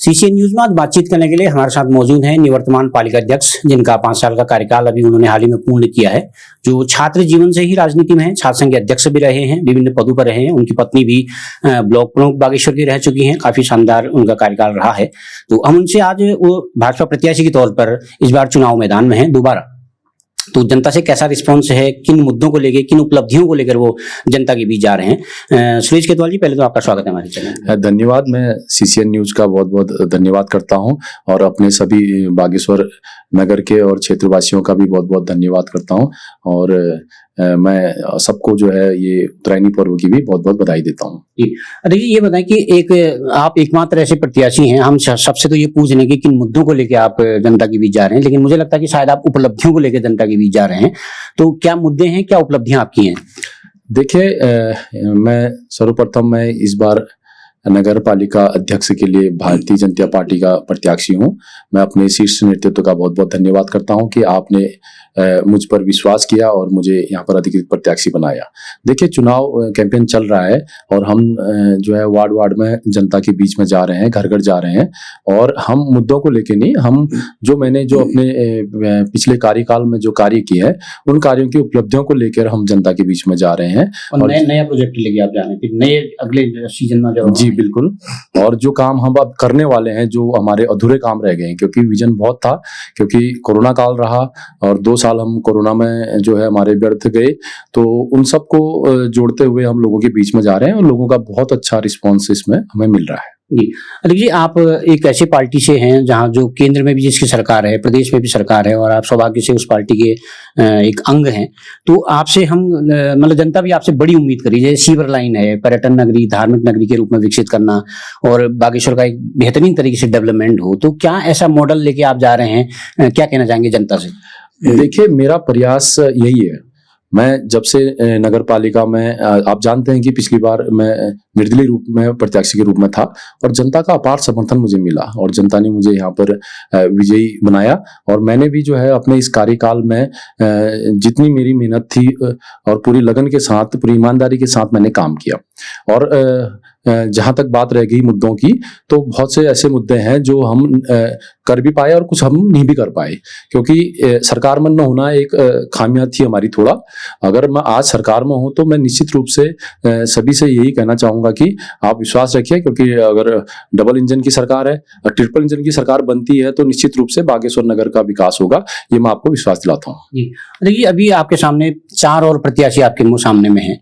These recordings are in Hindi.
सीसीएन न्यूज में आज बातचीत करने के लिए हमारे साथ मौजूद हैं निवर्तमान पालिका अध्यक्ष, जिनका 5 साल का कार्यकाल अभी उन्होंने हाल ही में पूर्ण किया है, जो छात्र जीवन से ही राजनीति में है, छात्र संघ के अध्यक्ष भी रहे हैं, विभिन्न पदों पर रहे हैं। उनकी पत्नी भी ब्लॉक प्रमुख बागेश्वर की रह चुकी हैं, काफी शानदार उनका कार्यकाल रहा है। तो हम उनसे आज वो भाजपा प्रत्याशी के तौर पर इस बार चुनाव मैदान में है दोबारा, तो जनता से कैसा रिस्पॉन्स है, किन मुद्दों को लेकर, किन उपलब्धियों को लेकर वो जनता के बीच जा रहे हैं। सुरेश खेतवाल जी, पहले तो आपका स्वागत है हमारे चैनल। धन्यवाद। मैं सीसीएन न्यूज का बहुत बहुत धन्यवाद करता हूं और अपने सभी बागेश्वर नगर के और क्षेत्रवासियों का भी बहुत बहुत धन्यवाद करता हूं और मैं सबको जो है ये उत्तरायणी पर्व की भी बहुत बहुत बधाई देता हूँ। देखिए, ये बताएं कि आप एकमात्र ऐसे प्रत्याशी हैं, हम सबसे तो ये पूछ रहे हैं कि किन मुद्दों को लेकर आप जनता के बीच जा रहे हैं, लेकिन मुझे लगता है कि शायद आप उपलब्धियों को लेकर जनता के बीच जा रहे हैं। तो क्या मुद्दे हैं, क्या उपलब्धियां आपकी हैं? देखिए, मैं सर्वप्रथम मैं इस बार नगर पालिका अध्यक्ष के लिए भारतीय जनता पार्टी का प्रत्याशी हूं। मैं अपने शीर्ष नेतृत्व का बहुत बहुत धन्यवाद करता हूं कि आपने मुझ पर विश्वास किया और मुझे यहाँ पर अधिकृत प्रत्याशी बनाया। देखिए, चुनाव कैंपेन चल रहा है और हम जो है वार्ड वार्ड में जनता के बीच में जा रहे हैं, घर घर जा रहे हैं और हम मुद्दों को लेके नहीं, हम मैंने अपने पिछले कार्यकाल में जो कार्य किए हैं उन कार्यों की उपलब्धियों को लेकर हम जनता के बीच में जा रहे हैं और नया प्रोजेक्ट लेके आप जा रहे हैं नए अगले सीजन में। जी बिल्कुल। और जो काम हम अब करने वाले हैं, जो हमारे अधूरे काम रह गए हैं, क्योंकि विजन बहुत था, क्योंकि कोरोना काल रहा और 2 साल हम कोरोना में जो है हमारे व्यर्थ गए, तो उन सबको जोड़ते हुए हम लोगों के बीच में जा रहे हैं और लोगों का बहुत अच्छा रिस्पॉन्स इसमें हमें मिल रहा है। जी अलीक जी, आप एक ऐसे पार्टी से हैं जहां जो केंद्र में भी जिसकी सरकार है, प्रदेश में भी सरकार है और आप सौभाग्य से उस पार्टी के एक अंग हैं। तो आपसे हम मतलब जनता भी आपसे बड़ी उम्मीद करी, जैसे सीवर लाइन है, पर्यटन नगरी, धार्मिक नगरी के रूप में विकसित करना और बागेश्वर का एक बेहतरीन तरीके से डेवलपमेंट हो। तो क्या ऐसा मॉडल लेके आप जा रहे हैं, क्या कहना चाहेंगे जनता से? देखिए, मेरा प्रयास यही है। मैं जब से नगर पालिका में, आप जानते हैं कि पिछली बार मैं निर्दलीय रूप में प्रत्याशी के रूप में था और जनता का अपार समर्थन मुझे मिला और जनता ने मुझे यहाँ पर विजयी बनाया और मैंने भी जो है अपने इस कार्यकाल में जितनी मेरी मेहनत थी और पूरी लगन के साथ, पूरी ईमानदारी के साथ मैंने काम किया। और जहां तक बात रह गई मुद्दों की, तो बहुत से ऐसे मुद्दे हैं जो हम कर भी पाए और कुछ हम नहीं भी कर पाए, क्योंकि सरकार में न होना एक खामियां थी हमारी थोड़ा। अगर मैं आज सरकार में हूं तो मैं निश्चित रूप से सभी से यही कहना चाहूंगा कि आप विश्वास रखिए, क्योंकि अगर डबल इंजन की सरकार है, ट्रिपल इंजन की सरकार बनती है तो निश्चित रूप से बागेश्वर नगर का विकास होगा, ये मैं आपको विश्वास दिलाता हूँ। जी देखिए, अभी आपके सामने 4 और प्रत्याशी आपके मुंह सामने में है,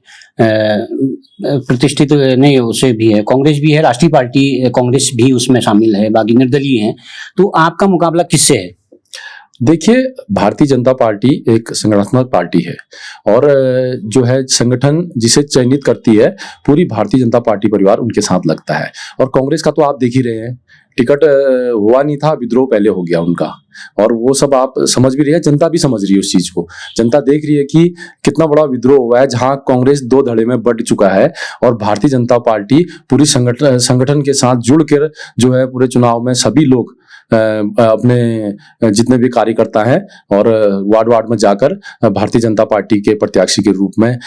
प्रतिष्ठित नहीं उसे भी है, कांग्रेस भी है, राष्ट्रीय पार्टी कांग्रेस भी उसमें शामिल है, बाकी निर्दलीय हैं। तो आपका मुकाबला किससे है? देखिए, भारतीय जनता पार्टी एक संगठनात्मक पार्टी है और जो है संगठन जिसे चयनित करती है पूरी भारतीय जनता पार्टी परिवार उनके साथ लगता है। और कांग्रेस का तो आप देख ही रहे हैं, टिकट हुआ नहीं था, विद्रोह पहले हो गया उनका, और वो सब आप समझ भी रही है, जनता भी समझ रही है उस चीज को। जनता देख रही है कि कितना बड़ा विद्रोह हुआ है, जहां कांग्रेस 2 धड़े में बंट चुका है और भारतीय जनता पार्टी पूरी संगठन के साथ जुड़कर जो है पूरे चुनाव में सभी लोग अपने जितने भी कार्यकर्ता हैं और वार्ड वार्ड में जाकर भारतीय जनता पार्टी के प्रत्याशी के रूप में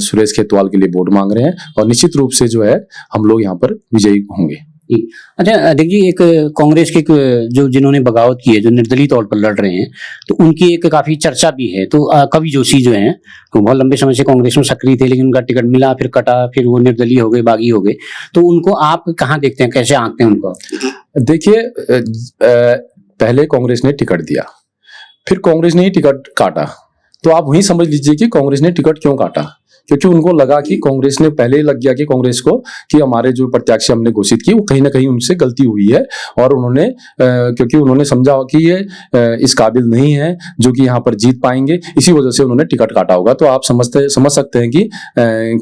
सुरेश खेतवाल के लिए वोट मांग रहे हैं और निश्चित रूप से जो है हम लोग यहाँ पर विजयी होंगे। अच्छा देखिए, एक कांग्रेस के जो जिन्होंने बगावत की है, जो निर्दलीय तौर पर लड़ रहे हैं, तो उनकी एक काफी चर्चा भी है। तो कवि जोशी जो हैं, तो बहुत लंबे समय से कांग्रेस में सक्रिय थे, लेकिन उनका टिकट मिला, फिर कटा, फिर वो निर्दलीय हो गए, बागी हो गए। तो उनको आप कहाँ देखते हैं, कैसे आंकते हैं उनको? देखिए, पहले कांग्रेस ने टिकट दिया, फिर कांग्रेस ने ही टिकट काटा, तो आप वही समझ लीजिए कि कांग्रेस ने टिकट क्यों काटा। क्योंकि उनको लगा कि कांग्रेस ने पहले ही लग गया कि कांग्रेस को कि हमारे जो प्रत्याशी हमने घोषित की वो कहीं ना कहीं उनसे गलती हुई है और उन्होंने क्योंकि उन्होंने समझा कि ये इस काबिल नहीं है जो कि यहाँ पर जीत पाएंगे, इसी वजह से उन्होंने टिकट काटा होगा। तो आप समझ सकते हैं कि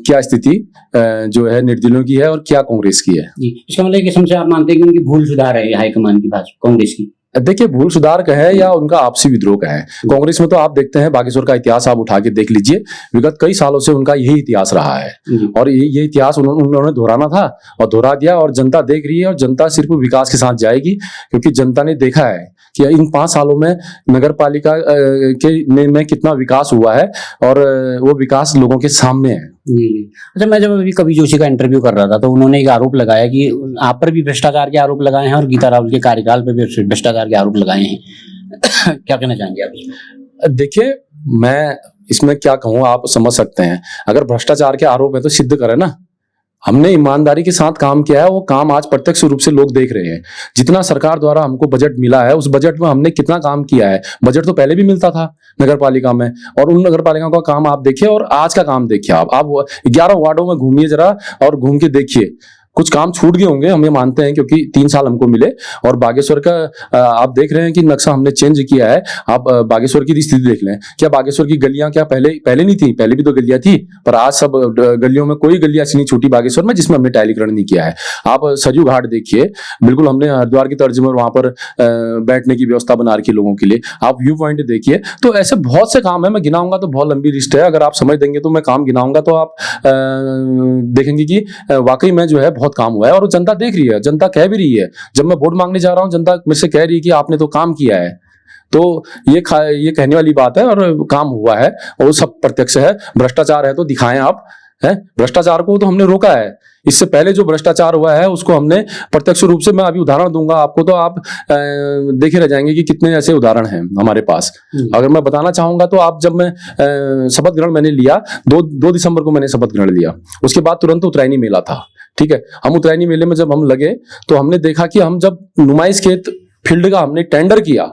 क्या स्थिति जो है निर्दलीयों की है और क्या कांग्रेस की है। जी, इसका मतलब कि समझे आप मानते हैं कि उनकी भूल सुधार है हाईकमान की, भाजपा कांग्रेस की? देखिए, भूल सुधार का है या उनका आपसी विद्रोह का है। कांग्रेस में तो आप देखते हैं, बागेश्वर का इतिहास आप उठा के देख लीजिए, विगत कई सालों से उनका यही इतिहास रहा है और ये इतिहास उन्होंने दोहराना था और दोहरा दिया। और जनता देख रही है और जनता सिर्फ विकास के साथ जाएगी, क्योंकि जनता ने देखा है कि इन 5 सालों में नगर पालिका में कितना विकास हुआ है और वो विकास लोगों के सामने है। जी। अच्छा, मैं जब अभी कवि जोशी का इंटरव्यू कर रहा था तो उन्होंने एक आरोप लगाया कि आप पर भी भ्रष्टाचार के आरोप लगाए हैं और गीता राहुल के कार्यकाल पे भी भ्रष्टाचार के आरोप लगाए हैं। क्या कहना चाहेंगे आप इसमें? देखिए, मैं इसमें क्या कहूँ, आप समझ सकते हैं। अगर भ्रष्टाचार के आरोप है तो सिद्ध करें ना। हमने ईमानदारी के साथ काम किया है, वो काम आज प्रत्यक्ष रूप से लोग देख रहे हैं। जितना सरकार द्वारा हमको बजट मिला है, उस बजट में हमने कितना काम किया है। बजट तो पहले भी मिलता था नगर पालिका में, और उन नगर पालिकाओं का काम आप देखिए और आज का काम देखिए। आप 11 वार्डों में घूमिए जरा और घूम के देखिए, कुछ काम छूट गए होंगे, हम ये मानते हैं, क्योंकि 3 साल हमको मिले। और बागेश्वर का आप देख रहे हैं कि नक्शा हमने चेंज किया है। आप बागेश्वर की स्थिति देख लें, क्या बागेश्वर की गलियां क्या पहले नहीं थी? पहले भी तो गलियां थी, पर आज सब गलियों में कोई गली ऐसी नहीं छूटी बागेश्वर में जिसमें हमने टाइलीकरण नहीं किया है। आप सरयू घाट देखिए, बिल्कुल हमने हरिद्वार की तर्ज में वहां पर बैठने की व्यवस्था बना रखी लोगों के लिए। आप व्यू पॉइंट देखिए। तो ऐसे बहुत से काम है, मैं गिनाऊंगा तो बहुत लंबी लिस्ट है। अगर आप समझ देंगे तो मैं काम गिनाऊंगा तो आप देखेंगे कि वाकई में जो है बहुत काम हुआ है और जनता देख रही है, जनता कह भी रही है। जब मैं वोट मांगने जा रहा हूं, जनता मेरे से कह रही है कि आपने तो काम किया है। तो ये कहने वाली बात है और काम हुआ है और सब प्रत्यक्ष है। भ्रष्टाचार है तो दिखाएं आप, है भ्रष्टाचार को तो हमने रोका है। इससे पहले जो भ्रष्टाचार हुआ है उसको हमने प्रत्यक्ष रूप से, मैं अभी उदाहरण दूंगा आपको तो आप देखे रह जाएंगे कि कितने ऐसे उदाहरण हैं हमारे पास। अगर मैं बताना चाहूंगा तो आप, जब मैं शपथ ग्रहण मैंने लिया, 2 दिसंबर को मैंने शपथ ग्रहण लिया, उसके बाद तुरंत उत्तरायणी मेला था। ठीक है, हम उत्तरायणी मेले में जब हम लगे तो हमने देखा कि हम जब नुमाइश खेत फील्ड का हमने टेंडर किया,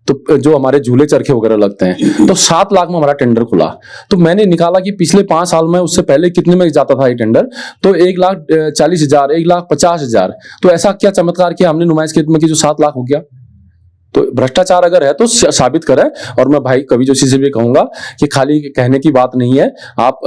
तो जो हमारे झूले चरखे वगैरह लगते हैं, तो 7 लाख में हमारा टेंडर खुला। तो मैंने निकाला कि पिछले 5 साल में, उससे पहले कितने में जाता था ये टेंडर, तो 1,40,000, 1,50,000। तो ऐसा क्या चमत्कार किया हमने नुमाइश खेत में कि जो 7 लाख हो गया। तो भ्रष्टाचार अगर है तो साबित करें। और मैं भाई कवि जोशी से भी कहूंगा कि खाली कहने की बात नहीं है, आप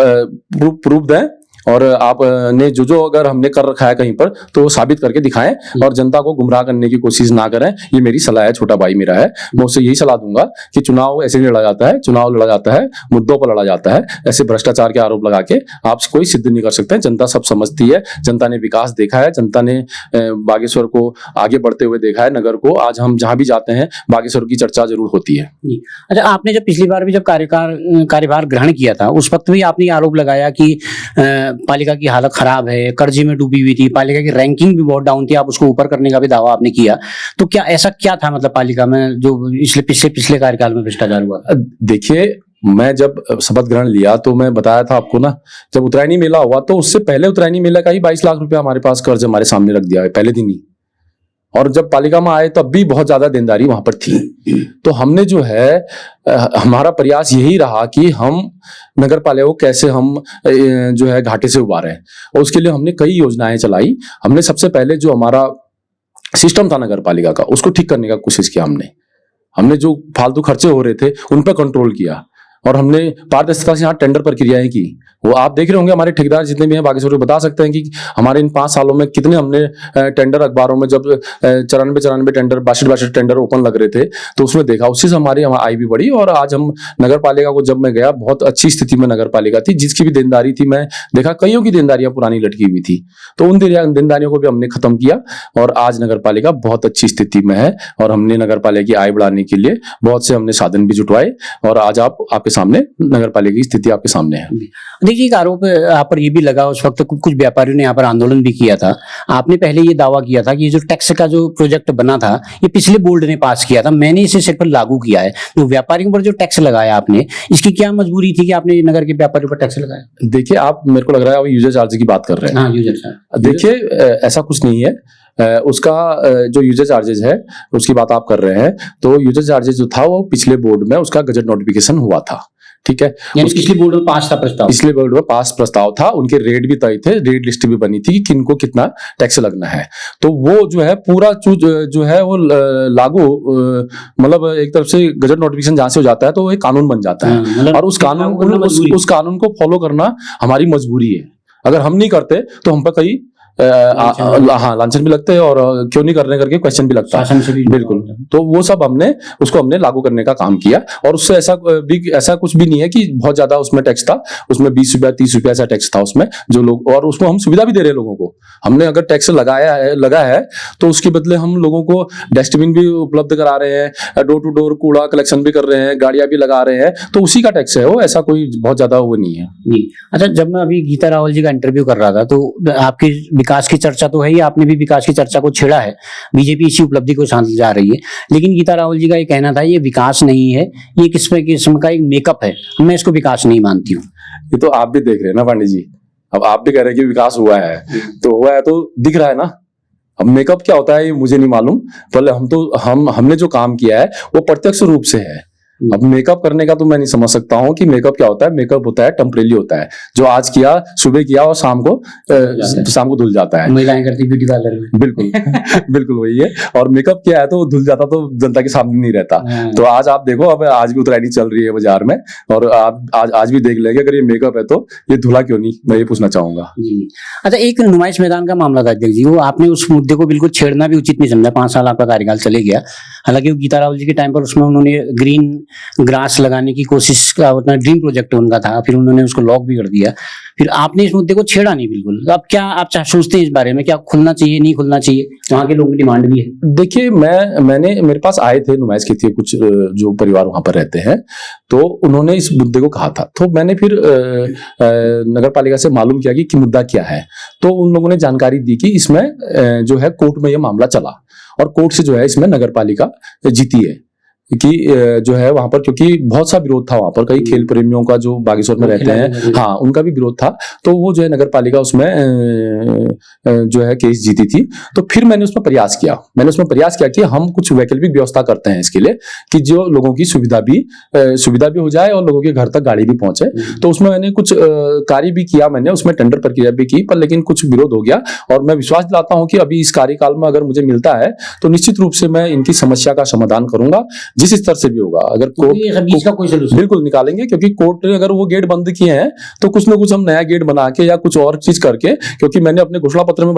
प्रूफ दें और आपने जो अगर हमने कर रखा है कहीं पर तो वो साबित करके दिखाएं और जनता को गुमराह करने की कोशिश ना करें। ये मेरी सलाह है, छोटा भाई मेरा है, मैं उससे यही सलाह दूंगा कि चुनाव ऐसे नहीं लड़ा जाता है। चुनाव लड़ा जाता है, मुद्दों पर लड़ा जाता है। ऐसे भ्रष्टाचार के आरोप लगा के आप कोई सिद्ध नहीं कर सकते। जनता सब समझती है, जनता ने विकास देखा है, जनता ने बागेश्वर को आगे बढ़ते हुए देखा है, नगर को। आज हम जहां भी जाते हैं बागेश्वर की चर्चा जरूर होती है। अच्छा, आपने जब पिछली बार भी जब कार्यभार ग्रहण किया था, उस वक्त भी आपने आरोप लगाया कि पालिका की हालत खराब है, कर्जे में डूबी हुई थी, पालिका की रैंकिंग भी बहुत डाउन थी, आप उसको ऊपर करने का भी दावा आपने किया। तो क्या ऐसा क्या था, मतलब पालिका में जो पिछले कार्यकाल में भ्रष्टाचार हुआ? देखिए, मैं जब शपथ ग्रहण लिया तो मैं बताया था आपको ना, जब उत्तरायणी मेला हुआ तो उससे पहले उत्तरायणी मेला का ही 22 लाख रुपया हमारे पास कर्ज हमारे सामने रख दिया है पहले दिन ही। और जब पालिका में आए तब भी बहुत ज्यादा देनदारी वहां पर थी। तो हमने जो है, हमारा प्रयास यही रहा कि हम नगर पालिका को कैसे हम जो है घाटे से उबारें, और उसके लिए हमने कई योजनाएं चलाई। हमने सबसे पहले जो हमारा सिस्टम था नगर पालिका का, उसको ठीक करने का कोशिश किया। हमने जो फालतू खर्चे हो रहे थे उन पर कंट्रोल किया और हमने पारदर्शिता से यहाँ टेंडर प्रक्रियाएं की। वो आप देख रहे होंगे, हमारे ठेकेदार जितने भी हैं बागेश्वर में बता सकते हैं कि हमारे इन 5 सालों में कितने हमने टेंडर, अखबारों में जब 94 टेंडर, 62 टेंडर ओपन लग रहे थे तो उसमें देखा, उससे से हमारी आय भी बढ़ी। और आज हम नगर पालिका को, जब मैं गया बहुत अच्छी स्थिति में नगर पालिका थी। जिसकी भी देनदारी थी, मैं देखा कईयों की देनदारियां पुरानी लटकी हुई थी, तो उन देनदारियों को भी हमने खत्म किया और आज नगर पालिका बहुत अच्छी स्थिति में है। और हमने नगर पालिका की आय बढ़ाने के लिए बहुत से हमने साधन भी जुटवाए और आज आपके सामने नगर पालिका की स्थिति आपके सामने है। देखिए, एक आरोप आप पर ये भी लगा, उस वक्त कुछ व्यापारियों ने यहाँ पर आंदोलन भी किया था। आपने पहले ये दावा किया था कि ये जो टैक्स का जो प्रोजेक्ट बना था ये पिछले बोर्ड ने पास किया था, मैंने इसे सिर्फ लागू किया है। तो व्यापारियों पर जो टैक्स लगाया आपने, इसकी क्या मजबूरी थी कि आपने नगर के व्यापारियों पर टैक्स लगाया? देखिए, आप, मेरे को लग रहा है आप यूजर चार्ज की बात कर रहे हैं। हाँ, यूजर चार्ज। देखिए, ऐसा कुछ नहीं है। उसका जो यूजर चार्जेज है उसकी बात आप कर रहे हैं, तो यूजर चार्जेज जो था वो पिछले बोर्ड में उसका गजट नोटिफिकेशन हुआ था। ठीक है, पिछले बोर्ड में पास था प्रस्ताव, पिछले बोर्ड में पास प्रस्ताव था, उनके रेट भी तय थे, रेट लिस्ट भी बनी थी कि किनको कितना टैक्स लगना है। तो वो जो है पूरा जो है वो लागू, मतलब एक तरफ से गजट नोटिफिकेशन जहां से हो जाता है तो वो एक कानून बन जाता है और उस कानून को फॉलो करना हमारी मजबूरी है। अगर हम नहीं करते तो हम पर कई हाँ लांछन भी लगते हैं और क्यों नहीं करने करके क्वेश्चन भी लगता शासन से है। भी बिल्कुल, तो वो सब हमने लागू करने का काम किया और उससे ऐसा कुछ भी नहीं है कि बहुत ज्यादा उसमें टैक्स था, उसमें 20 रुपया 30 रुपया ऐसा टैक्स था उसमें जो लोग, और उसमें हम सुविधा भी दे रहे हैं लोगों को। हमने अगर टैक्स लगा है तो उसके बदले हम लोगों को डस्टबिन भी उपलब्ध करा रहे हैं, डोर टू डोर कूड़ा कलेक्शन भी कर रहे हैं, गाड़ियां भी लगा रहे हैं, तो उसी का टैक्स है वो, ऐसा कोई बहुत ज्यादा वो नहीं है। जी। अच्छा, जब मैं अभी गीता रावल जी का इंटरव्यू कर रहा था तो आपकी विकास की चर्चा तो है ही, आपने भी विकास की चर्चा को छेड़ा है, बीजेपी इसी उपलब्धि को साथ जा रही है, लेकिन गीता रावल जी का ये कहना था ये विकास नहीं है, ये किस्म का एक मेकअप है, मैं इसको विकास नहीं मानती हूँ। ये तो आप भी देख रहे हैं ना पांडे जी, अब आप भी कह रहे हैं कि विकास हुआ है, तो हुआ है तो दिख रहा है ना। अब मेकअप क्या होता है ये मुझे नहीं मालूम, पहले हमने जो काम किया है वो प्रत्यक्ष रूप से है। अब मेकअप करने का तो मैं नहीं समझ सकता हूँ कि मेकअप क्या होता है। मेकअप होता है टेम्परेरी होता है, जो आज किया सुबह किया और शाम को धुल जाता है। महिलाएं करती ब्यूटी पार्लर में। बिल्कुल बिल्कुल वही है। और मेकअप क्या है तो धुल जाता तो जनता के सामने नहीं रहता। तो आज आप देखो, अब आज भी उत्तरायणी चल रही है बाजार में, और आप आज भी देख लेंगे अगर ये मेकअप है तो ये धुला क्यों नहीं, मैं ये पूछना चाहूंगा। अच्छा, एक नुमाइश मैदान का मामला था अध्यक्ष जी, वो आपने उस मुद्दे को बिल्कुल छेड़ना भी उचित नहीं समझा। 5 साल आपका कार्यकाल चले गया, हालांकि वो गीता रावल जी के टाइम पर उसमें उन्होंने ग्रीन ग्रास लगाने की कोशिश का अपना ड्रीम प्रोजेक्ट उनका था, फिर उन्होंने उसको लॉक भी कर दिया, फिर आपने इस मुद्दे को छेड़ा नहीं बिल्कुल। अब क्या आप सोचते हैं इस बारे में, क्या खुलना चाहिए नहीं खुलना चाहिए, वहाँ के लोगों की डिमांड भी है? देखिए, मेरे पास आए थे, नुमाइश की थी कुछ जो परिवार वहां पर रहते हैं, तो उन्होंने इस मुद्दे को कहा था, तो मैंने फिर नगर पालिका से मालूम किया कि मुद्दा क्या है। तो उन लोगों ने जानकारी दी कि इसमें जो है कोर्ट में यह मामला चला और कोर्ट से जो है इसमें नगर पालिका जीती है कि जो है वहां पर, क्योंकि बहुत सा विरोध था वहां पर, कई खेल प्रेमियों का जो बागेश्वर में रहते हैं, हाँ, उनका भी विरोध था, तो वो जो है नगर पालिका उसमें जो है केस जीती थी। तो फिर मैंने उसमें प्रयास किया कि हम कुछ वैकल्पिक व्यवस्था करते हैं इसके लिए, कि जो लोगों की सुविधा भी हो जाए और लोगों के घर तक गाड़ी भी पहुंचे। तो उसमें मैंने कुछ कार्य भी किया, मैंने उसमें टेंडर प्रक्रिया भी की, पर लेकिन कुछ विरोध हो गया। और मैं विश्वास दिलाता हूं कि अभी इस कार्यकाल में अगर मुझे मिलता है तो निश्चित रूप से मैं इनकी समस्या का समाधान करूंगा, जिस स्तर से भी होगा। अगर कोर्ट का कोई सलूशन बिल्कुल निकालेंगे, क्योंकि कोर्ट ने अगर वो गेट बंद किए हैं तो कुछ ना कुछ हम नया गेट बना के या कुछ और चीज करके, क्योंकि मैंने अपने घोषणा पत्र में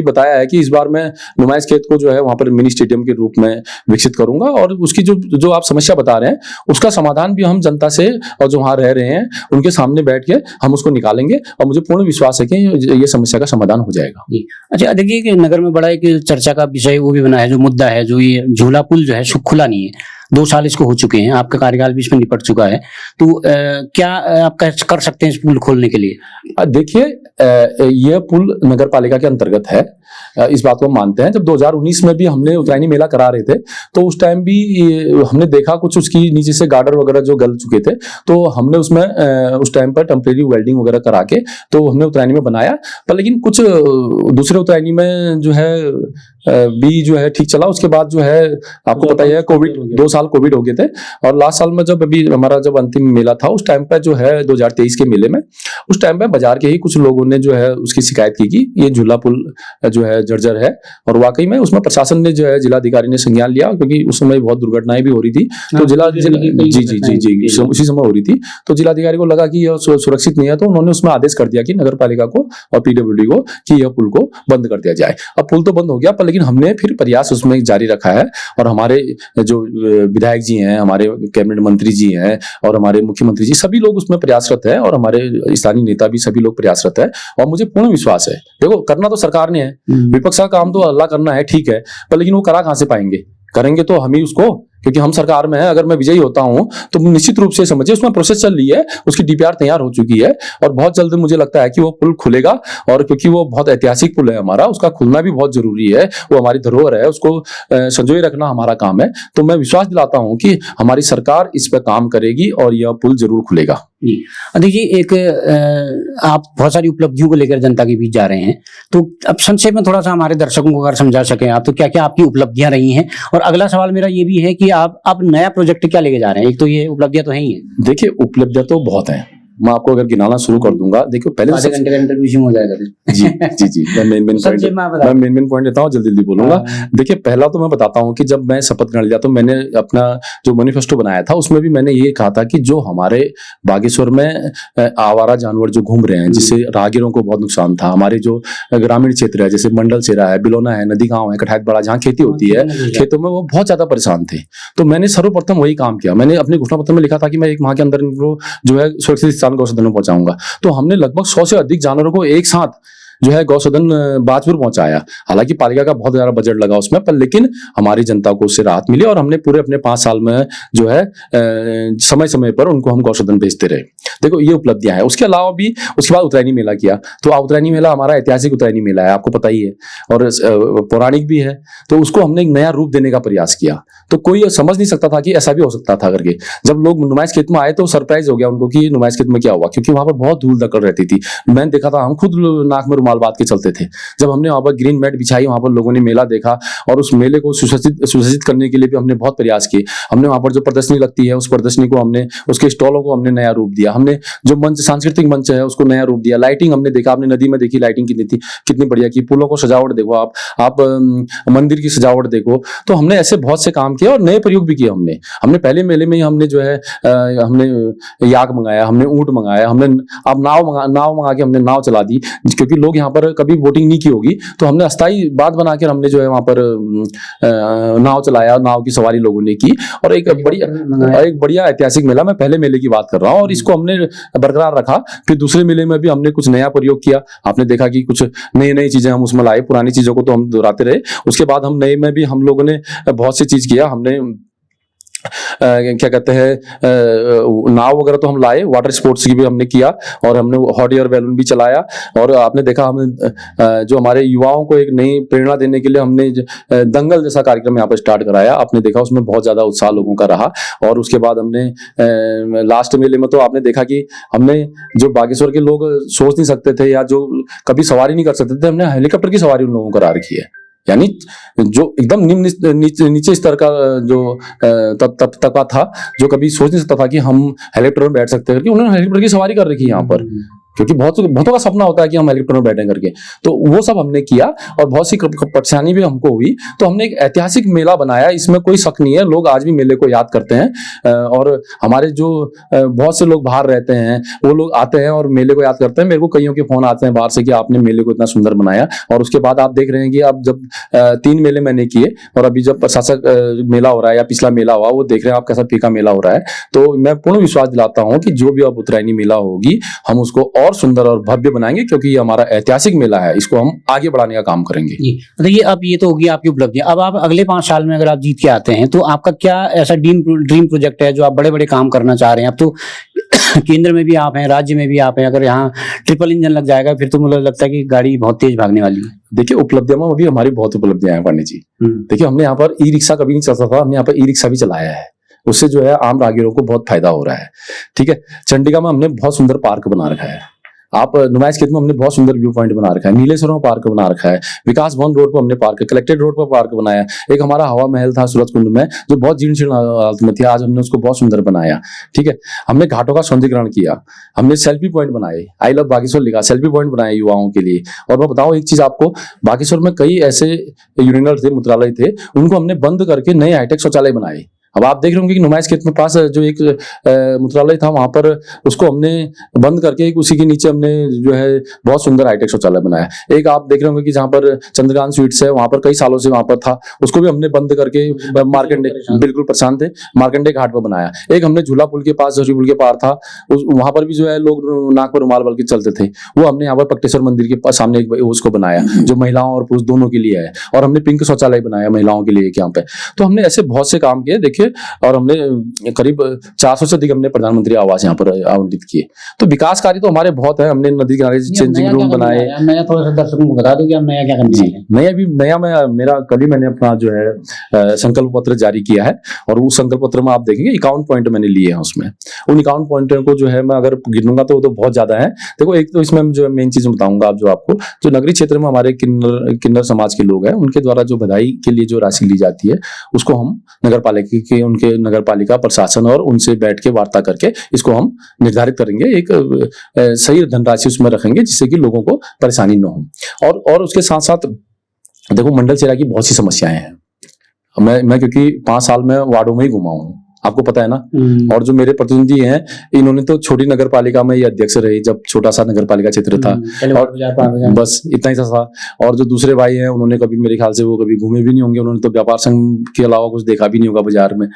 बताया है कि इस बार मैं नुमाइश खेत को जो है वहां पर मिनी स्टेडियम के रूप में विकसित करूंगा, और उसकी जो आप समस्या बता रहे हैं उसका समाधान भी हम जनता से और जो वहां रह रहे हैं उनके सामने बैठ के हम उसको निकालेंगे, और मुझे पूर्ण विश्वास है कि ये समस्या का समाधान हो जाएगा। अच्छा, देखिए कि नगर में बड़ा एक चर्चा का विषय वो भी बना है, जो मुद्दा है, जो ये झूला पुल जो है खुला नहीं है, 2 साल इसको हो चुके हैं, आपका कार्यकाल भी इसमें निपट चुका है, तो क्या आप कर सकते हैं इस पुल खोलने के लिए? देखिए, यह पुल नगर पालिका के अंतर्गत है, इस बात को हम मानते हैं। जब 2019 में भी हमने उत्तरायणी मेला करा रहे थे तो उस टाइम भी हमने देखा कुछ उसकी नीचे से गार्डर वगैरह जो गल चुके थे, तो हमने उसमें उस टाइम पर टेम्परेरी वेल्डिंग वगैरह करा के तो हमने उत्तरायणी में बनाया। पर लेकिन कुछ दूसरे उत्तरायणी में जो है भी जो है ठीक चला, उसके बाद जो है आपको पता ही है कोविड, 2 साल कोविड हो गए थे, और लास्ट साल में जब अभी हमारा जब अंतिम मेला था उस टाइम पर जो है 2023 के मेले में, उस टाइम पे बाजार के ही कुछ लोगों ने जो है उसकी शिकायत की कि ये झूला पुल जो है जर्जर है, और वाकई में उसमें प्रशासन ने जो है जिलाधिकारी ने संज्ञान लिया, क्योंकि उस समय बहुत दुर्घटनाएं भी हो रही थी, तो जी उसी समय हो रही थी, तो जिलाधिकारी को लगा कि यह सुरक्षित नहीं है, तो उन्होंने उसमें आदेश कर दिया कि नगर पालिका को और पीडब्ल्यूडी को कि यह पुल को बंद कर दिया जाए। अब पुल तो बंद हो गया, पर लेकिन हमने फिर प्रयास उसमें जारी रखा है, और हमारे जो विधायक जी हैं, हमारे कैबिनेट मंत्री जी हैं, और हमारे मुख्यमंत्री जी, सभी लोग उसमें प्रयासरत है, और हमारे स्थानीय नेता भी सभी लोग प्रयासरत है, और मुझे पूर्ण विश्वास है। देखो, करना तो सरकार ने है, विपक्ष का काम तो अल्लाह करना है, ठीक है, पर लेकिन वो करा कहां से पाएंगे? करेंगे तो हम ही उसको, क्योंकि हम सरकार में है। अगर मैं विजयी होता हूं तो निश्चित रूप से समझिए उसमें प्रोसेस चल रही है, उसकी डीपीआर तैयार हो चुकी है, और बहुत जल्द मुझे लगता है कि वो पुल खुलेगा, और क्योंकि वो बहुत ऐतिहासिक पुल है हमारा, उसका खुलना भी बहुत जरूरी है, वो हमारी धरोहर है, उसको संजोए रखना हमारा काम है। तो मैं विश्वास दिलाता हूं कि हमारी सरकार इस पर काम करेगी और यह पुल जरूर खुलेगा। देखिए, एक आप बहुत सारी उपलब्धियों को लेकर जनता के बीच जा रहे हैं, तो अब संक्षेप में थोड़ा सा हमारे दर्शकों को अगर समझा सकें आप, तो क्या क्या आपकी उपलब्धियां रही हैं, और अगला सवाल मेरा ये भी है कि आप अब नया प्रोजेक्ट क्या लेके जा रहे हैं? एक तो ये उपलब्धियां तो है ही है। देखिए, उपलब्धियां तो बहुत हैं, मैं आपको अगर गिनाना शुरू कर दूंगा, देखो पहले आधे घंटे का इंटरव्यू हो जाएगा फिर। जी मैं मेन पॉइंट लेता हूँ, जल्दी बोलूंगा। देखिए पहला तो मैं बताता हूँ कि जब मैं शपथ ग्रहण लिया तो मैंने अपना जो मैनिफेस्टो बनाया था उसमें भी मैंने ये कहा था कि जो हमारे बागेश्वर में आवारा जानवर जो घूम रहे हैं जिससे राहगीरों को बहुत नुकसान था, हमारे जो ग्रामीण क्षेत्र है जैसे मंडल सेरा है, बिलोना है, नदी गांव है, कठायत बड़ा, जहाँ खेती होती है, खेतों में वो बहुत ज्यादा परेशान थे। तो मैंने सर्वप्रथम वही काम किया। मैंने अपने घोषणा पत्र में लिखा था कि मैं एक माह के अंदर इनको जो है सुरक्षित स्थान गौसदन में पहुंचाऊंगा। तो हमने लगभग 100 से अधिक जानवरों को एक साथ जो है गौसदन बाजपुर पहुंचाया। हालांकि पालिका का बहुत ज्यादा बजट लगा उसमें, पर लेकिन हमारी जनता को उससे राहत मिली और हमने पूरे अपने 5 साल में जो है समय समय पर उनको हम गौसदन भेजते रहे। देखो ये उपलब्धियां हैं। उसके अलावा भी उसके बाद उत्तरायणी मेला किया। तो उत्तरायणी मेला हमारा ऐतिहासिक उत्तरायणी मेला है, आपको पता ही है, और पौराणिक भी है। तो उसको हमने एक नया रूप देने का प्रयास किया। तो कोई समझ नहीं सकता था कि ऐसा भी हो सकता था करके। जब लोग नुमाइश खेत में आए तो सरप्राइज हो गया उनको कि नुमाइश खेत में क्या हुआ, क्योंकि वहां पर बहुत धूल धकड़ रहती थी। मैंने देखा था, हम खुद नाक में रुमाल बांध के चलते थे। जब हमने वहां पर ग्रीन मैट बिछाई, वहां पर लोगों ने मेला देखा और उस मेले को सुसज्जित करने के लिए भी हमने बहुत प्रयास किए। हमने वहां पर जो प्रदर्शनी लगती है उस प्रदर्शनी को हमने, उसके स्टॉलों को हमने नया रूप दिया। हमने जो मंच, सांस्कृतिक मंच है, उसको नया रूप दिया। लाइटिंग हमने देखा, आपने नदी में देखी लाइटिंग कितनी थी, कितनी बढ़िया की। पुलों को सजावट देखो आप मंदिर की सजावट देखो। तो हमने ऐसे बहुत से काम किए और नए प्रयोग भी किए। हमने पहले मेले में ही हमने जो है हमने याक मंगाया, हमने ऊंट मंगाया, हमने अब नाव मंगा के हमने नाव चला दी, क्योंकि लोग यहाँ पर कभी बोटिंग नहीं की होगी। तो हमने अस्थायी बात बनाकर हमने जो है वहां पर नाव चलाया, नाव की सवारी लोगों ने की। और एक बढ़िया ऐतिहासिक मेला, मैं पहले मेले की बात कर रहा हूँ, और इसको हमने बरकरार रखा। फिर दूसरे मेले में भी हमने कुछ नया प्रयोग किया। आपने देखा कि कुछ नई चीजें हम उसमें लाए, पुरानी चीजों को तो हम दोहराते रहे। उसके बाद हम नए में भी हम लोगों ने बहुत सी चीज किया। हमने क्या कहते हैं नाव वगैरह तो हम लाए, वाटर स्पोर्ट्स की भी हमने किया, और हमने हॉट एयर बैलून भी चलाया। और आपने देखा हमने जो हमारे युवाओं को एक नई प्रेरणा देने के लिए हमने दंगल जैसा कार्यक्रम यहाँ पर स्टार्ट कराया। आपने देखा उसमें बहुत ज्यादा उत्साह लोगों का रहा। और उसके बाद हमने लास्ट मेले में तो आपने देखा कि हमने जो बागेश्वर के लोग सोच नहीं सकते थे या जो कभी सवारी नहीं कर सकते थे, हमने हेलीकॉप्टर की सवारी उन लोगों को करा रखी है। यानी जो एकदम निम्न नीचे स्तर का जो तबका था, जो कभी सोच नहीं सकता था कि हम हेलीकॉप्टर में बैठ सकते हैं करके, उन्होंने हेलीकॉप्टर की सवारी कर रखी है यहाँ पर। क्योंकि बहुतों का सपना होता है कि हम हेलीकॉप्टर में बैठें करके। तो वो सब हमने किया और बहुत सी परेशानी भी हमको हुई। तो हमने एक ऐतिहासिक मेला बनाया, इसमें कोई शक नहीं है। लोग आज भी मेले को याद करते हैं, और हमारे जो बहुत से लोग बाहर रहते हैं वो लोग आते हैं और मेले को याद करते हैं। मेरे को कईयों के फोन आते हैं बाहर से कि आपने मेले को इतना सुंदर बनाया। और उसके बाद आप देख रहे हैं कि अब जब 3 मेले मैंने किए, और अभी जब प्रशासक मेला हो रहा है या पिछला मेला हुआ, वो देख रहे हैं आप कैसा फीका मेला हो रहा है। तो मैं पूर्ण विश्वास दिलाता हूँ कि जो भी अब उत्तरायणी मेला होगी, हम उसको और सुंदर और भव्य बनाएंगे, क्योंकि ये हमारा ऐतिहासिक मेला है। इसको हम आगे बढ़ाने का काम करेंगे। देखिए, अब ये तो होगी आपकी उपलब्धि। अब आप अगले 5 साल में अगर आप जीत के आते हैं तो आपका क्या ऐसा ड्रीम प्रोजेक्ट है जो आप बड़े बड़े काम करना चाह रहे हैं? अब तो केंद्र में भी आप हैं, राज्य में भी आप हैं। अगर यहाँ ट्रिपल इंजन लग जाएगा फिर तो मुझे लगता है कि गाड़ी बहुत तेज भागने वाली है। देखिए, उपलब्धियां में अभी हमारी बहुत उपलब्धियां हैं पांडे जी। देखिए, हमने यहाँ पर ई रिक्शा कभी नहीं चलता था, हमने यहाँ पर ई रिक्शा भी चलाया है। उससे जो है आम राहगीरों को बहुत फायदा हो रहा है। ठीक है, चंडीगढ़ में हमने बहुत सुंदर पार्क बना रखा है। आप नुमाइश खेत में हमने बहुत सुंदर व्यू पॉइंट बना रखा है। नीलेश्वर में पार्क बना रखा है। विकास भवन रोड पर हमने पार्क, कलेक्ट्रेट रोड पर पार्क बनाया। एक हमारा हवा महल था सूरज कुंड में जो बहुत जीर्ण शीर्ण हालत में थी, आज हमने उसको बहुत सुंदर बनाया। ठीक है, हमने घाटों का सौंदर्यीकरण किया। हमने सेल्फी पॉइंट बनाए, आई लव बागेश्वर लिखा, सेल्फी पॉइंट बनाए युवाओं के लिए। और मैं बताऊं एक चीज आपको, बागेश्वर में कई ऐसे यूरिनल थे, मूत्रालय थे, उनको हमने बंद करके नए हाईटेक शौचालय बनाए। अब आप देख रहे होंगे कि नुमाइश खेत में पास जो एक मूत्रालय था, वहां पर उसको हमने बंद करके उसी के नीचे हमने जो है बहुत सुंदर हाईटेक शौचालय बनाया। एक आप देख रहे होंगे कि जहां पर चंद्रकांत स्वीट्स है, वहां पर कई सालों से वहां पर था, उसको भी हमने बंद करके मार्कंडे, बिल्कुल परेशान थे, मार्कंडे घाट पर बनाया। एक हमने झूला पुल के पास, जौहरी पुल के पार था, वहां पर भी जो है लोग नाक पर रुमाल बांध के चलते थे, वो हमने यहाँ पर पक्टेश्वर मंदिर के सामने एक उसको बनाया जो महिलाओं और पुरुष दोनों के लिए है। और हमने पिंक शौचालय बनाया महिलाओं के लिए यहाँ पे। तो हमने ऐसे बहुत से काम किए। देखिए, और हमने करीब 400 से अधिक हमने प्रधानमंत्री आवास यहाँ पर आवंटित किए। तो विकास कार्य तो हमारे बहुत है। हमने नदी किनारे चेंजिंग रूम बनाए। नया थोड़ा सा दर्शकों को बता दो कि हम नया क्या करने वाले हैं। मेरा कल ही मैंने अपना जो है संकल्प पत्र जारी किया है, और उस संकल्प पत्र में आप देखेंगे 51 पॉइंट मैंने लिए हैं। उसमें उन 51 पॉइंटों को जो है मैं अगर गिनूंगा तो वो तो बहुत ज्यादा है। देखो, एक तो इसमें जो मेन चीज बताऊंगा आप, जो आपको जो नगरीय क्षेत्र में हमारे किन्नर समाज के लोग हैं, उनके द्वारा जो बधाई के लिए जो राशि ली जाती है, उसको हम नगर पालिका कि उनके नगर पालिका प्रशासन और उनसे बैठ के वार्ता करके इसको हम निर्धारित करेंगे, एक सही धनराशि उसमें रखेंगे जिससे कि लोगों को परेशानी न हो। और उसके साथ साथ देखो मंडल सेरा की बहुत सी समस्याएं हैं। मैं क्योंकि 5 साल में वार्डों में ही घुमा हूँ, आपको पता है ना। और जो मेरे प्रतिनिधि हैं इन्होंने तो छोटी नगर पालिका में ही अध्यक्ष रहे जब छोटा सा नगर पालिका क्षेत्र था, और बस इतना ही था। और जो दूसरे भाई हैं उन्होंने कभी, मेरे ख्याल से वो कभी घूमे भी नहीं होंगे, उन्होंने तो व्यापार संघ के अलावा कुछ देखा भी नहीं होगा बाजार में।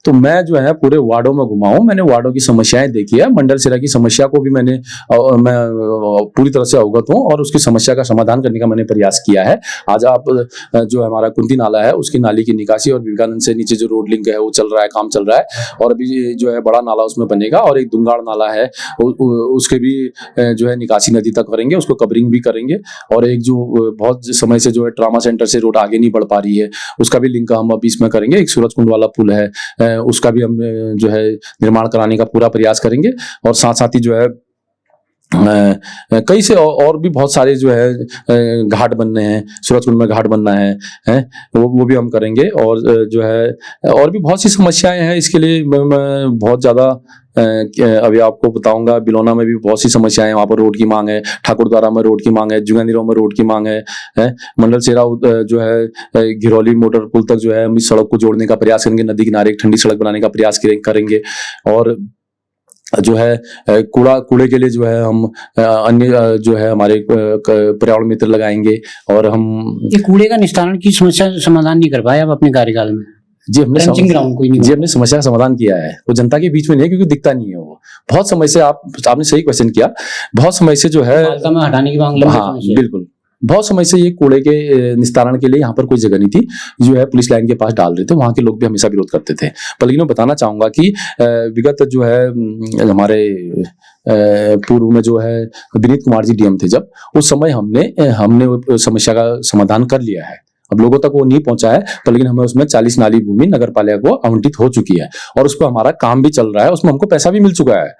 तो मैं जो है पूरे वार्डों में घुमा हूँ, मैंने वार्डों की समस्याएं देखी है। मंडल सेरा की समस्या को भी मैं पूरी तरह से अवगत हूँ और उसकी समस्या का समाधान करने का मैंने प्रयास किया है। आज आप जो हमारा कुंती नाला है उसकी नाली की निकासी और विवेकानंद से नीचे जो रोड लिंक है वो चल रहा है, काम चल रहा है। और अभी जो है बड़ा नाला उसमें बनेगा और एक दुंगाड़ नाला है उसके भी जो है निकासी नदी तक करेंगे, उसको कवरिंग भी करेंगे। और एक जो बहुत समय से जो है ट्रामा सेंटर से रोड आगे नहीं बढ़ पा रही है उसका भी लिंक हम अभी इसमें करेंगे। एक सूरज कुंड वाला पुल है उसका भी हम जो है निर्माण कराने का पूरा प्रयास करेंगे। और साथ साथ ही जो है कई से और भी बहुत सारे जो है घाट बनने हैं, सूरज कुंड में घाट बनना है वो भी हम करेंगे। और जो है और भी बहुत सी समस्याएं हैं, इसके लिए मैं बहुत ज़्यादा अभी आपको बताऊंगा। बिलोना में भी बहुत सी समस्याएं हैं, वहाँ पर रोड की मांग है, ठाकुरद्वारा में रोड की मांग है, जुगानीराव में रोड की मांग है। मंडल सेरा जो है घिरौली मोटर पुल तक जो है हम इस सड़क को जोड़ने का प्रयास करेंगे, नदी किनारे एक ठंडी सड़क बनाने का प्रयास करेंगे। और जो है कूड़े के लिए जो है हम अन्य जो है हमारे पर्यावरण मित्र लगाएंगे। और हम ये कूड़े का निस्तारण की समस्या समाधान नहीं कर पाए आप अपने कार्यकाल में? जी हमने समस्या का समाधान किया है, वो जनता के बीच में नहीं है क्योंकि दिखता नहीं है। वो बहुत समय से आपने सही क्वेश्चन किया, बहुत समय से जो है हटाने की मांग। हाँ बिल्कुल, बहुत समय से ये कूड़े के निस्तारण के लिए यहाँ पर कोई जगह नहीं थी, जो है पुलिस लाइन के पास डाल रहे थे, वहाँ के लोग भी हमेशा विरोध करते थे। पर लेकिन मैं बताना चाहूंगा कि विगत जो है हमारे पूर्व में जो है विनीत कुमार जी डीएम थे जब, उस समय हमने समस्या का समाधान कर लिया है। अब लोगों तक वो नहीं पहुंचा है, पर लेकिन हमें उसमें 40 नाली भूमि नगर पालिका को आवंटित हो चुकी है और उस पर हमारा काम भी चल रहा है, उसमें हमको पैसा भी मिल चुका है।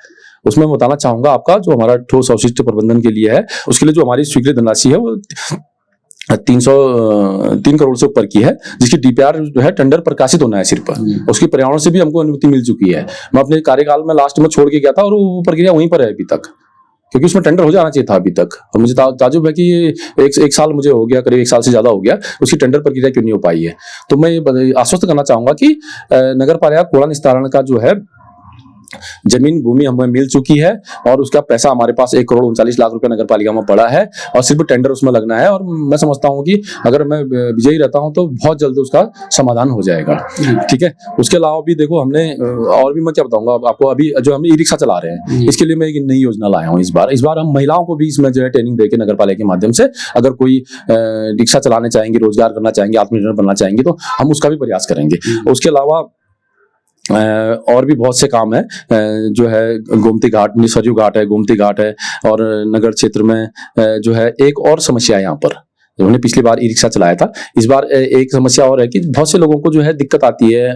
उसमें मैं बताना चाहूंगा आपका, जो हमारा ठोस अवशिष्ट प्रबंधन के लिए है, उसके लिए जो हमारी स्वीकृत धनराशि है वो 303 करोड़ से ऊपर की है, जिसकी डीपीआर जो है टेंडर प्रकाशित होना है सिर्फ, उसकी पर्यावरण से भी हमको अनुमति मिल चुकी है। मैं अपने कार्यकाल में लास्ट में छोड़ के गया था और वो प्रक्रिया वहीं पर है अभी तक, क्योंकि उसमें टेंडर हो जाना चाहिए था अभी तक। और मुझे ताजुब है कि ये एक साल मुझे हो गया, करीब 1 साल से ज्यादा हो गया, उसकी टेंडर प्रक्रिया क्यों नहीं हो पाई है। तो मैं ये आश्वस्त करना चाहूंगा कि नगर पालिका कूड़ा निस्तारण का जो है जमीन भूमि हमें मिल चुकी है और उसका पैसा हमारे पास 1 करोड़ 39 लाख रुपए नगर पालिका में पड़ा है और सिर्फ टेंडर उसमें लगना है। और मैं समझता हूं कि अगर मैं विजयी रहता हूं तो बहुत जल्द उसका समाधान हो जाएगा। ठीक है, उसके अलावा भी देखो हमने और भी मैं क्या बताऊंगा आपको, अभी जो हम ई रिक्शा चला रहे हैं इसके लिए मैं एक नई योजना लाया हूँ। इस बार हम महिलाओं को भी इसमें जो है ट्रेनिंग देके नगर पालिका के माध्यम से, अगर कोई रिक्शा चलाने चाहेंगे, रोजगार करना चाहेंगे, आत्मनिर्भर बनना चाहेंगे तो हम उसका भी प्रयास करेंगे। उसके अलावा और भी बहुत से काम है, जो है गोमती घाट, सरयू घाट है, गोमती घाट है। और नगर क्षेत्र में जो है एक और समस्या है यहाँ पर, हमने पिछली बार ई रिक्शा चलाया था, इस बार एक समस्या और है कि बहुत से लोगों को जो है दिक्कत आती है,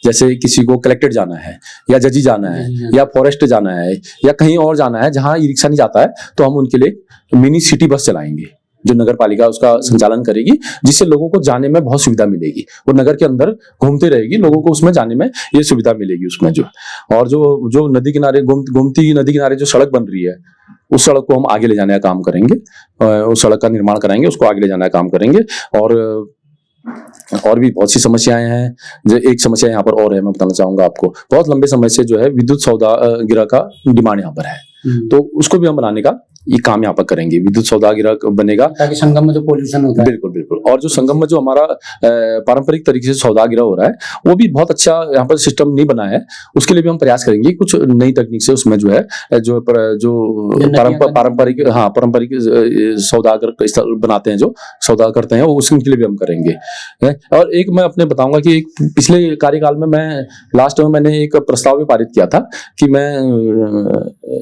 जैसे किसी को कलेक्टेड जाना है या जजी जाना है या फॉरेस्ट जाना है या कहीं और जाना है जहाँ ई रिक्शा नहीं जाता है, तो हम उनके लिए मिनी सिटी बस चलाएंगे जो नगर पालिका उसका संचालन करेगी, जिससे लोगों को जाने में बहुत सुविधा मिलेगी। वो नगर के अंदर घूमते रहेगी, लोगों को उसमें जाने में ये सुविधा मिलेगी उसमें जो। और जो नदी किनारे गोमती नदी किनारे जो सड़क बन रही है, उस सड़क को हम आगे ले जाने का काम करेंगे, उस सड़क का निर्माण कराएंगे, उसको आगे ले जाने का काम करेंगे। और भी बहुत सी समस्याएं हैं, जो एक समस्या यहाँ पर और है, मैं बताना चाहूंगा आपको। बहुत लंबे समय से जो है विद्युत सौदागर का डिमांड यहाँ पर है, तो उसको भी हम बनाने का ये काम यहाँ पर करेंगे। विद्युत सौदागर बनेगा ताकि संगम में जो पोल्यूशन होता है, बिल्कुल बिल्कुल। और जो संगम में जो हमारा पारंपरिक तरीके से सौदागर हो रहा है, वो भी बहुत अच्छा यहाँ पर सिस्टम नहीं बना है, उसके लिए भी हम प्रयास करेंगे। कुछ नई तकनीक से उसमें जो है जो पारंपरिक सौदागर बनाते हैं, जो सौदा करते हैं, वो उसके लिए भी हम करेंगे। और एक मैं अपने बताऊंगा कि एक पिछले कार्यकाल में मैं लास्ट में मैंने एक प्रस्ताव भी पारित किया था कि मैं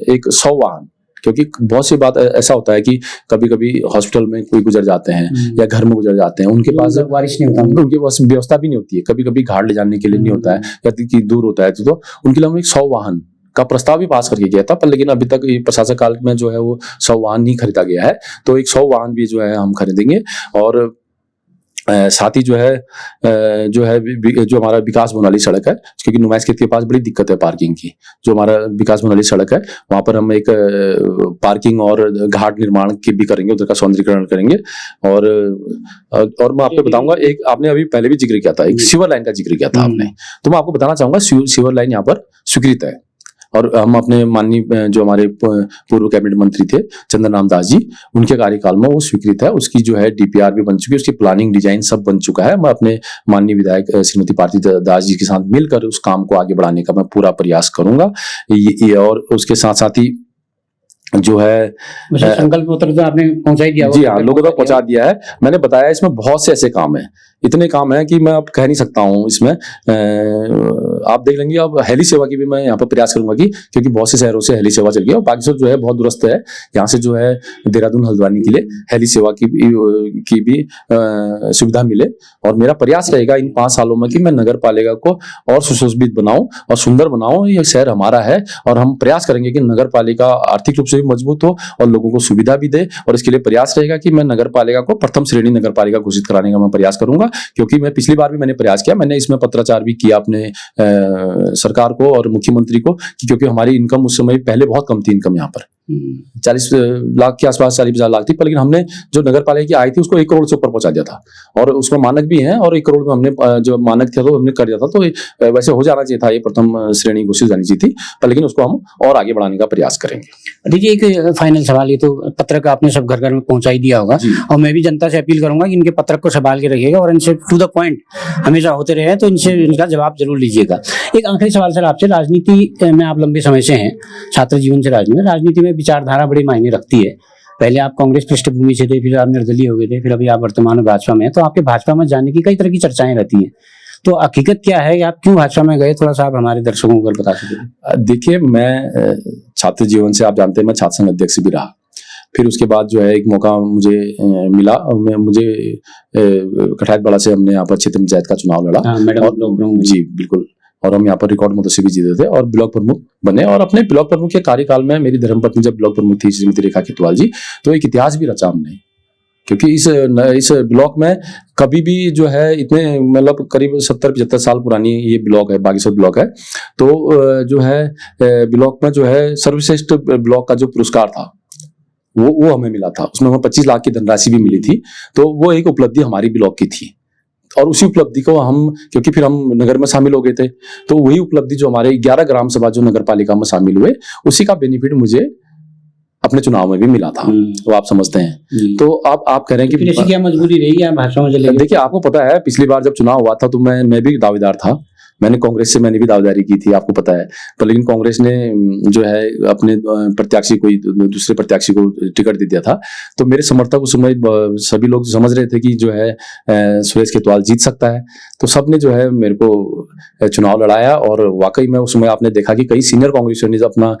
एक 100 वाहन, क्योंकि बहुत सी बात ऐसा होता है कि कभी कभी हॉस्पिटल में कोई गुजर जाते हैं या घर में गुजर जाते हैं, उनके पास बारिश नहीं होता, उनके पास व्यवस्था भी नहीं होती है, कभी कभी घाट ले जाने के लिए नहीं होता है या कि दूर होता है, तो उनके लिए हम एक 100 वाहन का प्रस्ताव भी पास करके गया था। पर लेकिन अभी तक प्रशासक काल में जो है वो 100 वाहन नहीं खरीदा गया है, तो एक 100 वाहन भी जो है हम खरीदेंगे। और साथ ही जो हमारा विकास भवन वाली सड़क है, क्योंकि नुमाइश खेत के पास बड़ी दिक्कत है पार्किंग की। जो हमारा विकास भवन वाली सड़क है वहां पर हम एक पार्किंग और घाट निर्माण की भी करेंगे, उधर का सौंदर्यीकरण करेंगे। और मैं आपको बताऊंगा, एक आपने अभी पहले भी जिक्र किया था, एक सीवर लाइन का जिक्र किया था आपने, तो मैं आपको बताना चाहूंगा सीवर लाइन यहाँ पर स्वीकृत है। और हम अपने माननीय जो हमारे पूर्व कैबिनेट मंत्री थे चंदन राम दास जी, उनके कार्यकाल में वो स्वीकृत है। उसकी जो है डीपीआर भी बन चुकी है, उसकी प्लानिंग डिजाइन सब बन चुका है। मैं अपने माननीय विधायक श्रीमती पार्थिव दास जी के साथ मिलकर उस काम को आगे बढ़ाने का मैं पूरा प्रयास करूंगा। और उसके साथ साथ ही जो है संकल्प पत्र तो आपने पहुंचा ही दिया, जी हाँ, लोगों तक पहुंचा दिया है। मैंने बताया इसमें बहुत से ऐसे काम हैं, इतने काम हैं कि मैं अब कह नहीं सकता हूं इसमें। आप देख लेंगे। अब हेली सेवा की भी मैं यहाँ पर प्रयास करूंगा क्योंकि बहुत से शहरों से हेली सेवा चल गई है और बागेश्वर जो है बहुत दूरस्थ है। यहाँ से जो है देहरादून हल्द्वानी के लिए हेली सेवा की भी सुविधा मिले। और मेरा प्रयास रहेगा इन 5 सालों में कि मैं नगर पालिका को और सुशोभित बनाऊं और सुंदर बनाऊं। ये शहर हमारा है और हम प्रयास करेंगे कि नगर पालिका आर्थिक रूप से भी मजबूत हो और लोगों को सुविधा भी दे। और इसके लिए प्रयास रहेगा कि मैं नगर पालिका को प्रथम श्रेणी नगर पालिका घोषित कराने का मैं प्रयास करूंगा, क्योंकि मैं पिछली बार भी मैंने प्रयास किया। मैंने इसमें पत्राचार भी किया अपने सरकार को और मुख्यमंत्री को, क्योंकि हमारी इनकम उस समय पहले बहुत कम थी। इनकम यहाँ पर 40 लाख के आसपास, 40-50 लाख थी, पर लेकिन हमने जो नगर पालिका की आई थी उसको 1 करोड़ से ऊपर पहुंचा दिया था। और उसमें मानक भी है और 1 करोड़ में हमने जो मानक था तो हमने कर दिया था। तो वैसे हो जाना चाहिए था, ये प्रथम श्रेणी घोषित जानी चाहिए थी, पर लेकिन उसको हम और आगे बढ़ाने का प्रयास करेंगे। देखिए, एक फाइनल सवाल, ये तो पत्रक आपने सब घर घर में पहुंचा ही दिया होगा और मैं भी जनता से अपील करूंगा कि इनके पत्रक को संभाल के रखिएगा और इनसे टू द पॉइंट हमेशा होते रहे, तो इनसे इनका जवाब जरूर लीजिएगा। एक आखिरी सवाल सर आपसे, राजनीति में आप लंबे समय से हैं, छात्र जीवन से राजनीति में विचारधारा बड़ी मायने रखती है। पहले आप कांग्रेस पृष्ठभूमि से थे, फिर आप निर्दलीय हो गए थे, फिर अभी आप वर्तमान में भाजपा में हैं, तो आपके भाजपा में जाने की कई तरह की चर्चाएं रहती हैं, तो हकीकत क्या है, आप क्यों भाजपा में गए, थोड़ा सा आप हमारे दर्शकों को बता सकें। देखिए, मैं छात्र जीवन से, आप जानते हैं, मैं छात्र संघ अध्यक्ष भी रहा। फिर उसके बाद जो है एक मौका मुझे मिला, मुझे कठायतबड़ा से हमने यहाँ पर क्षेत्र पंचायत का चुनाव लड़ा। जी बिल्कुल, और हम यहाँ पर रिकॉर्ड मतों से भी जीते थे और ब्लॉक प्रमुख बने। और अपने ब्लॉक प्रमुख के कार्यकाल में मेरी धर्मपत्नी जब ब्लॉक प्रमुख थी, श्रीमती रेखा खेतवाल जी, तो एक इतिहास भी रचा हमने, क्योंकि इस ब्लॉक में कभी भी जो है इतने, मतलब करीब 70-75 साल पुरानी ये ब्लॉक है, बागेश्वर ब्लॉक है। तो जो है ब्लॉक में जो है सर्वश्रेष्ठ ब्लॉक का जो पुरस्कार था वो हमें मिला था। उसमें हमें 25 लाख की धनराशि भी मिली थी। तो वो एक उपलब्धि हमारी ब्लॉक की थी और उसी उपलब्धि को हम, क्योंकि फिर हम नगर में शामिल हो गए थे, तो वही उपलब्धि जो हमारे 11 ग्राम सभा जो नगर पालिका में शामिल हुए, उसी का बेनिफिट मुझे अपने चुनाव में भी मिला था। तो आप समझते हैं। तो आप कह रहे हैं कि क्या मजबूरी रही है भाजपा में चले गए? देखिए, आपको पता है पिछली बार जब चुनाव हुआ था तो मैं भी दावेदार था। मैंने कांग्रेस से मैंने भी दावेदारी की थी, आपको पता है। पर लेकिन कांग्रेस ने जो है अपने प्रत्याशी कोई दूसरे प्रत्याशी को टिकट दे दिया था। तो मेरे समर्थक उस समय सभी लोग समझ रहे थे कि जो है सुरेश खेतवाल जीत सकता है। तो सबने जो है मेरे को चुनाव लड़ाया और वाकई में उस समय आपने देखा कि कई सीनियर कांग्रेसियों ने अपना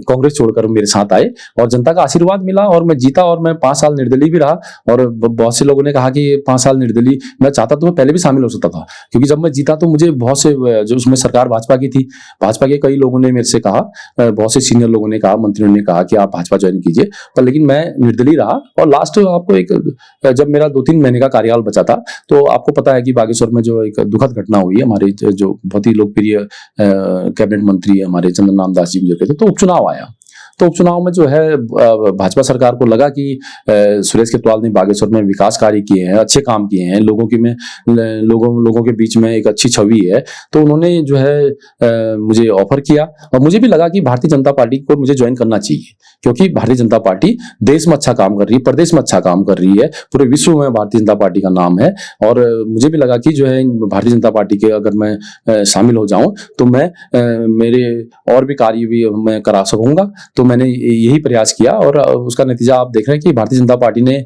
कांग्रेस छोड़कर मेरे साथ आए और जनता का आशीर्वाद मिला और मैं जीता। और मैं 5 साल निर्दलीय भी रहा और बहुत से लोगों ने कहा कि 5 साल निर्दलीय, मैं चाहता तो मैं पहले भी शामिल हो सकता था, क्योंकि जब मैं जीता तो मुझे बहुत से, जो उसमें सरकार भाजपा की थी, भाजपा के कई लोगों ने मेरे से कहा, बहुत से सीनियर लोगों ने कहा, मंत्रियों ने कहा कि आप भाजपा ज्वाइन कीजिए। पर लेकिन मैं निर्दलीय रहा और लास्ट आपको एक, जब मेरा 2-3 महीने का कार्यकाल बचा था, तो आपको पता है कि बागेश्वर में जो एक दुखद घटना हुई, हमारे जो बहुत ही लोकप्रिय कैबिनेट मंत्री हमारे चंदन राम दास जी गुजर गए थे, तो उपचुनाव आया। तो उपचुनाव में जो है भाजपा सरकार को लगा कि सुरेश खेतवाल ने बागेश्वर में विकास कार्य किए हैं, अच्छे काम किए हैं, लोगों के बीच में एक अच्छी छवि है। तो उन्होंने जो है मुझे ऑफर किया और मुझे भी लगा कि भारतीय जनता पार्टी को मुझे ज्वाइन करना चाहिए, क्योंकि भारतीय जनता पार्टी देश में अच्छा काम कर रही है, प्रदेश में अच्छा काम कर रही है, पूरे विश्व में भारतीय जनता पार्टी का नाम है। और मुझे भी लगा कि जो है भारतीय जनता पार्टी के अगर मैं शामिल हो जाऊं तो मैं मेरे और भी कार्य भी मैं करा सकूंगा। तो मैंने यही प्रयास किया और उसका नतीजा आप देख रहे हैं कि भारतीय जनता पार्टी ने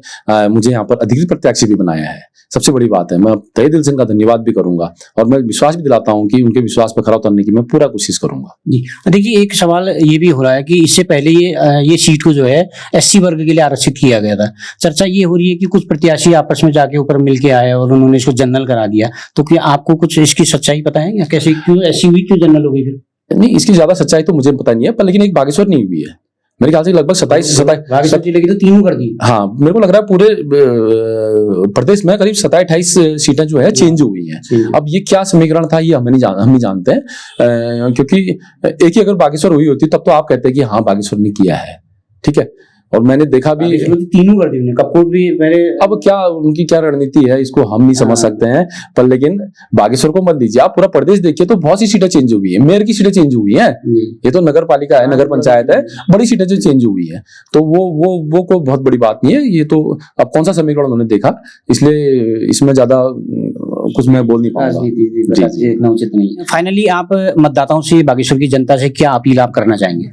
मुझे यहाँ पर अधिकृत प्रत्याशी भी बनाया है। सबसे बड़ी बात है, मैं तहे दिल से इनका धन्यवाद भी करूंगा और मैं विश्वास भी दिलाता हूं कि उनके विश्वास पर खरा उतरने की मैं पूरा कोशिश करूंगा। जी देखिए, एक सवाल ये भी हो रहा है कि इससे पहले ये सीट को जो है SC वर्ग के लिए आरक्षित किया गया था। चर्चा ये हो रही है कि कुछ प्रत्याशी आपस में जाके ऊपर मिलके आए और उन्होंने इसको जनरल करा दिया। तो क्या आपको कुछ इसकी सच्चाई पता है या कैसे, क्यों SC हुई, क्यों जनरल हो गई फिर? नहीं, इसकी ज्यादा सच्चाई तो मुझे पता नहीं है, पर लेकिन एक बागेश्वर नहीं हुई है। मेरे ख्याल से लगभग 27 बागेश्वर जिले की तो तीनों कर दी। हाँ, मेरे को लग रहा है पूरे प्रदेश में करीब 27-28 सीटें जो है चेंज हुई हैं। अब ये क्या समीकरण था ये हम नहीं जानते हैं, क्योंकि एक ही अगर बागेश्वर हुई होती तब तो आप कहते हैं कि हाँ बागेश्वर ने किया है, ठीक है। और मैंने देखा भी तीनों कर दी उन्होंने, कपकोट भी पहले। अब क्या उनकी क्या रणनीति है इसको हम नहीं समझ सकते हैं, पर लेकिन बागेश्वर को मत दीजिए, आप पूरा प्रदेश देखिए तो बहुत सी सीटें चेंज हुई है, मेयर की सीटें चेंज हुई हैं। ये तो नगर पालिका है, नगर पंचायत है, बड़ी सीटें जो चेंज हुई है, तो वो कोई बहुत बड़ी बात नहीं है। ये तो अब कौन सा समीकरण उन्होंने देखा, इसलिए इसमें ज्यादा कुछ मैं बोल नहीं पाऊंगा, इतना उचित नहीं है। फाइनली आप मतदाताओं से, बागेश्वर की जनता से क्या अपील आप करना चाहेंगे?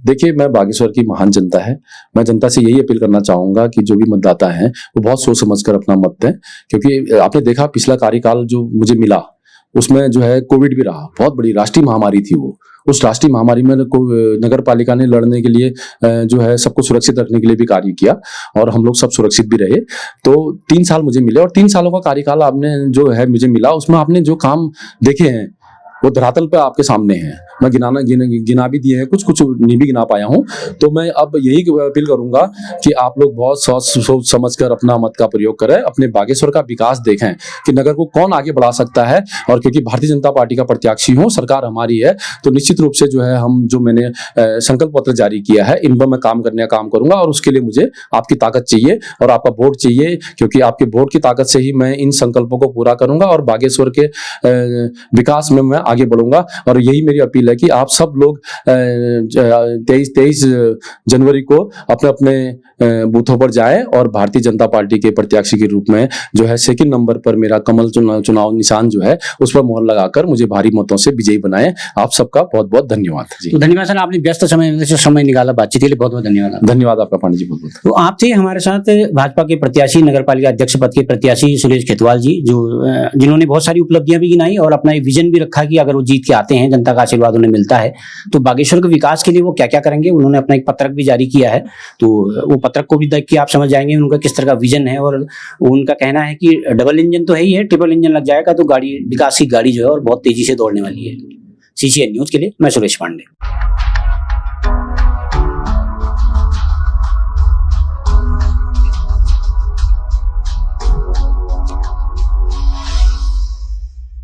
देखिए, मैं बागेश्वर की महान जनता है, मैं जनता से यही अपील करना चाहूंगा कि जो भी मतदाता हैं वो बहुत सोच समझकर अपना मत दें, क्योंकि आपने देखा पिछला कार्यकाल जो मुझे मिला उसमें जो है कोविड भी रहा, बहुत बड़ी राष्ट्रीय महामारी थी वो। उस राष्ट्रीय महामारी में नगर पालिका ने लड़ने के लिए जो है सबको सुरक्षित रखने के लिए भी कार्य किया और हम लोग सब सुरक्षित भी रहे। तो 3 साल मुझे मिले और 3 सालों का कार्यकाल आपने जो है मुझे मिला, उसमें आपने जो काम देखे हैं वो धरातल पे आपके सामने हैं। मैं गिना भी दिए हैं, कुछ नहीं भी गिना पाया हूं। तो मैं अब यही अपील करूंगा कि आप लोग बहुत सोच समझ कर अपना मत का प्रयोग करें, अपने बागेश्वर का विकास देखें कि नगर को कौन आगे बढ़ा सकता है। और क्योंकि भारतीय जनता पार्टी का प्रत्याशी हूं, सरकार हमारी है, तो निश्चित रूप से जो है हम जो मैंने संकल्प पत्र जारी किया है इन पर मैं काम करने का काम करूंगा और उसके लिए मुझे आपकी ताकत चाहिए और आपका वोट चाहिए, क्योंकि आपके वोट की ताकत से ही मैं इन संकल्पों को पूरा करूंगा और बागेश्वर के विकास में मैं आगे बढ़ूंगा। और यही मेरी अपील है कि आप सब लोग 23 जनवरी को अपने अपने बूथों पर जाएं और भारतीय जनता पार्टी के प्रत्याशी के रूप में जो है 2 नंबर पर मेरा कमल चुनाव निशान जो है उस पर मोहर लगाकर मुझे भारी मतों से विजयी बनाएं। आप सबका बहुत बहुत धन्यवाद जी। तो धन्यवाद सर, आपने व्यस्त समय निकाला बातचीत के लिए, बहुत बहुत धन्यवाद। धन्यवाद आपका पांडे जी, बहुत बहुत। तो आप थे हमारे साथ भाजपा के प्रत्याशी, नगर पालिका अध्यक्ष पद के प्रत्याशी सुरेश खेतवाल जी, जिन्होंने बहुत सारी उपलब्धियां भी गिनाई और अपना एक विजन भी रखा कि अगर वो जीत के आते हैं, जनता का आशीर्वाद उन्हें मिलता है, तो बागेश्वर के विकास के लिए वो क्या क्या करेंगे। उन्होंने अपना एक पत्रक भी जारी किया है, तो वो पत्रक को भी देख के आप समझ जाएंगे उनका किस तरह का विजन है। और उनका कहना है कि डबल इंजन तो है ही है, ट्रिपल इंजन लग जाएगा तो गाड़ी, विकास की गाड़ी जो है और बहुत तेजी से दौड़ने वाली है। CCN न्यूज के लिए मैं सुरेश पांडे।